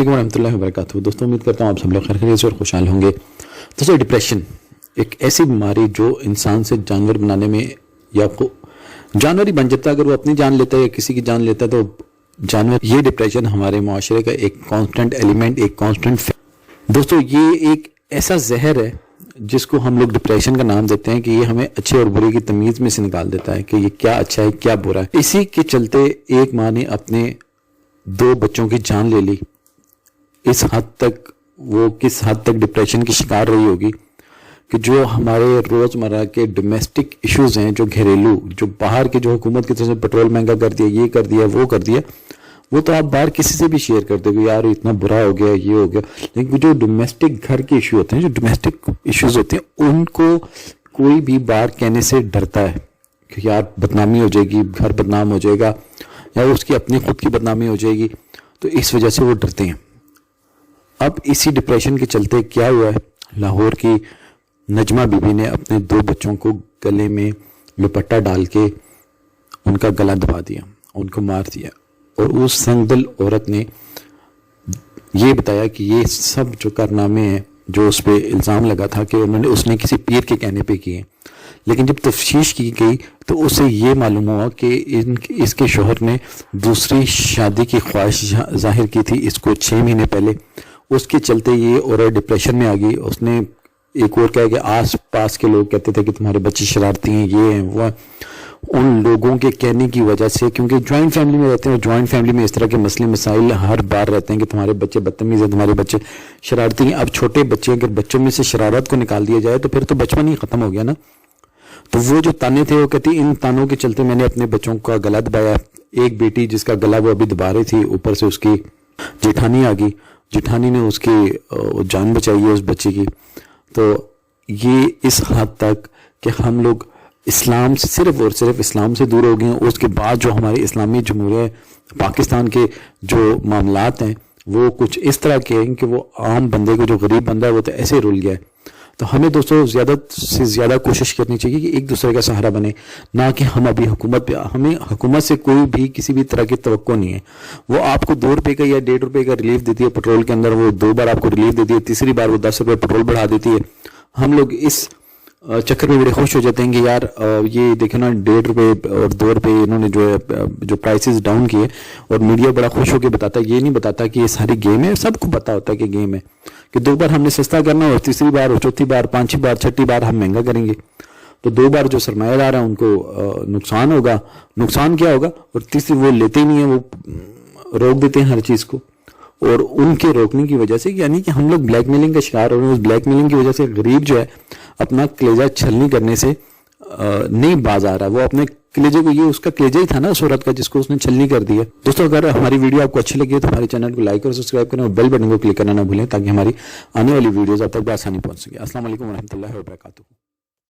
रहमतुल्लाहि व बरकातहू। दोस्तों उम्मीद करता हूँ आप सब लोग खैरियत से और खुशहाल होंगे। दोस्तों डिप्रेशन एक ऐसी बीमारी जो इंसान से जानवर बनाने में या जानवर ही बन जाता है। अगर वो अपनी जान लेता है या किसी की जान लेता है तो जानवर। ये डिप्रेशन हमारे मुआशरे का एक कांस्टेंट एलिमेंट, एक कांस्टेंट। दोस्तों ये एक ऐसा जहर है जिसको हम लोग डिप्रेशन का नाम देते हैं कि ये हमें अच्छे और बुरे की तमीज में से निकाल देता है कि ये क्या अच्छा है क्या बुरा है। इसी के चलते एक माँ ने अपने 2 बच्चों की जान ले ली। इस हद तक वो किस हद तक डिप्रेशन की शिकार रही होगी कि जो हमारे रोजमर्रा के डोमेस्टिक इश्यूज हैं, जो घरेलू, जो बाहर के, जो हुकूमत की तरफ से पेट्रोल महंगा कर दिया, ये कर दिया, वो कर दिया, वो तो आप बाहर किसी से भी शेयर कर दोगे, यार इतना बुरा हो गया, ये हो गया। लेकिन जो डोमेस्टिक घर के इश्यू होते हैं, जो डोमेस्टिक इश्यूज होते हैं, उनको कोई भी बाहर कहने से डरता है कि यार बदनामी हो जाएगी, घर बदनाम हो जाएगा, या उसकी अपनी खुद की बदनामी हो जाएगी, तो इस वजह से वो डरते हैं। अब इसी डिप्रेशन के चलते क्या हुआ है, लाहौर की नजमा बीबी ने अपने 2 बच्चों को गले में दुपट्टा डाल के उनका गला दबा दिया, उनको मार दिया। और उस संगदिल औरत ने ये बताया कि ये सब जो कारनामे हैं, जो उस पर इल्ज़ाम लगा था कि उसने किसी पीर के कहने पे किए, लेकिन जब तफ्तीश की गई तो उसे ये मालूम हुआ कि इसके शोहर ने दूसरी शादी की ख्वाहिश जाहिर की थी इसको 6 महीने पहले। उसके चलते ये औरत डिप्रेशन में आ गई। उसने एक और कहा कि आस पास के लोग कहते थे कि तुम्हारे बच्चे शरारती हैं, ये हैं, वो हैं। उन लोगों के कहने की वजह से, क्योंकि जॉइंट फैमिली में रहते हैं, जॉइंट फैमिली में इस तरह के मसले मसाइल हर बार रहते हैं कि तुम्हारे बच्चे बदतमीज हैं, तुम्हारे बच्चे शरारती हैं। अब छोटे बच्चे, अगर बच्चों में से शरारत को निकाल दिया जाए तो फिर तो बचपन ही खत्म हो गया ना। तो वो जो ताने थे, वो कहती इन तानों के चलते मैंने अपने बच्चों का गला दबाया। एक बेटी जिसका गला वो अभी दबा रही थी, ऊपर से उसकी जेठानी आ गई, जेठानी ने उसकी जान बचाई है उस बच्चे की। तो ये इस हद तक कि हम लोग इस्लाम से सिर्फ और सिर्फ इस्लाम से दूर हो गए हैं। उसके बाद जो हमारे इस्लामी जमहूरिया पाकिस्तान के जो मामलात हैं वो कुछ इस तरह के हैं कि वो आम बंदे को, जो गरीब बंदा है, वो तो ऐसे रुल गया है। तो हमें दोस्तों ज़्यादा से ज़्यादा कोशिश करनी चाहिए कि एक दूसरे का सहारा बने, ना कि हम अभी हुकूमत पे, हमें हुकूमत से कोई भी किसी भी तरह की तवक्को नहीं है। वो आपको 2 रुपये का या 1.5 रुपये का रिलीफ देती है पेट्रोल के अंदर, वो 2 बार आपको रिलीफ देती है, तीसरी बार वो 10 रुपये पेट्रोल बढ़ा देती है। हम लोग इस चक्कर में बड़े खुश हो जाते हैं कि यार ये देखे ना 1.5 रुपये और 2 रुपये इन्होंने जो प्राइसेस डाउन किए, और मीडिया बड़ा खुश होकर बताता है। ये नहीं बताता कि ये सारी गेम है। सबको पता होता है कि गेम है, कि 2 बार हमने सस्ता करना और तीसरी बार और चौथी बार, 5वीं बार, 6ठी बार हम महंगा करेंगे। तो 2 बार जो सरमायादार है उनको नुकसान होगा। नुकसान क्या होगा? और तीसरी वो लेते ही नहीं है, वो रोक देते हैं हर चीज़ को। और उनके रोकने की वजह से, यानी कि हम लोग ब्लैकमेलिंग का शिकार हो रहे हैं। उस ब्लैकमेलिंग की वजह से गरीब जो है अपना कलेजा छलनी करने से नहीं बाज आ रहा। वो अपने कलेजे को, ये उसका कलेजा ही था ना उस औरत का, जिसको उसने छलनी कर दी है। दोस्तों अगर हमारी वीडियो आपको अच्छी लगी है तो हमारे चैनल को लाइक और सब्सक्राइब करें और बेल बटन को क्लिक करना ना भूलें, ताकि हमारी आने वाली वीडियोस आप तक आसानी पहुंच सके। अस्सलाम वालेकुम व रहमतुल्लाहि व बरकातहू।